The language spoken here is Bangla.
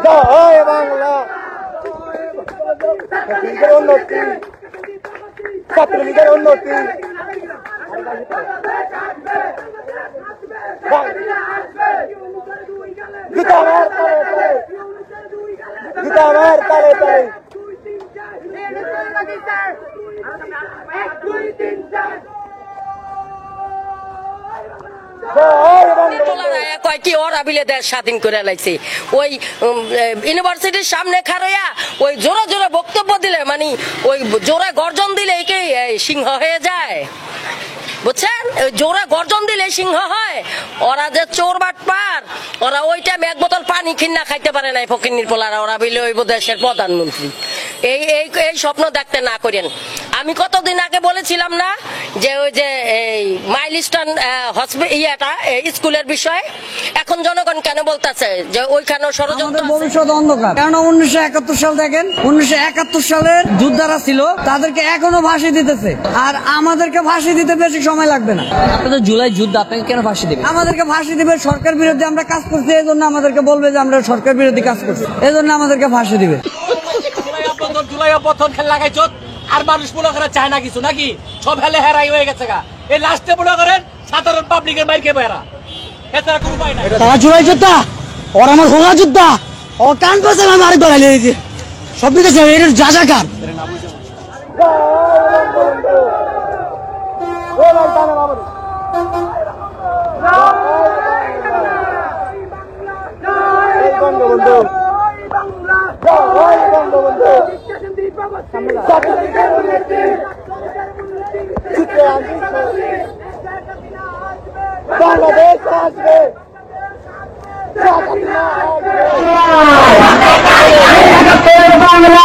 জয় বাংলা, ছাত্রলীগের উন্নতি, ছাত্রলীগের উন্নতি, গীতা আমার তালে তালে, গীতা আমার তালে তালে, কয় কি ওরা বিলে দেশ স্বাধীন করে লাইছে। ওই ইউনিভার্সিটির সামনে খারইয়া ওই জোরে জোরে বক্তব্য দিলে মানে ওই জোরে গর্জন দিলে কি সিংহ হয়ে যায়, বুঝছেন? জোরে গর্জন দিলে সিংহ হয়। ওরা যে চোর বাটপার, ওরা ওই টাইমে এক বোতল পানি কিনা খাইতে পারে নাই ফকিন্নির পোলারা, ওরা বিলে ওই দেশের প্রধানমন্ত্রী। এই এই এই স্বপ্ন দেখতে না করেন। আমি কতদিন আগে বলেছিলাম না যে ওই যে এই মাইলস্টোন ইয়েটা স্কুলের বিষয়, এখন জনগণ কেন বলতেছে যে ওইখানে ষড়যন্ত্র, ভবিষ্যৎ অন্ধকার। কারণ 1971 সাল দেখেন, 1971 সালের যোদ্ধারা ছিল, তাদেরকে এখনো ফাঁসি দিতেছে, আর আমাদেরকে ফাঁসি দিতে বেশি সময় লাগবে না। আপনাদের জুলাই যুদ্ধ, আপনাকে কেন ফাঁসি দেবে? আমাদেরকে ফাঁসি দিবে, সরকার বিরোধী আমরা কাজ করছি, এই জন্য আমাদেরকে বলবে যে আমরা সরকার বিরোধী কাজ করছি, এই জন্য আমাদেরকে ফাঁসি দিবে। জুলাই অভ্যর্থন খেলা লাগাইছ, আর মানুষ মনে করে চায় না কিছু নাকি, সব হেলে হেরাই হয়ে গেছে গা। এই লাস্টে মনে করেন সাধারণ পাবলিকের বাইরকে বেরা, এছাড়া কোনো উপায় নাই। তারা জুলাই যোদ্ধা, ওর আমার হোলা যোদ্ধা, ও কান পাশে আমি আরেক ধরাই লিয়েছে সব দিকে যা যা কার। বঙ্গবন্ধু, জয় বঙ্গবন্ধু, বাংলাদেশ আসবে, বাংলা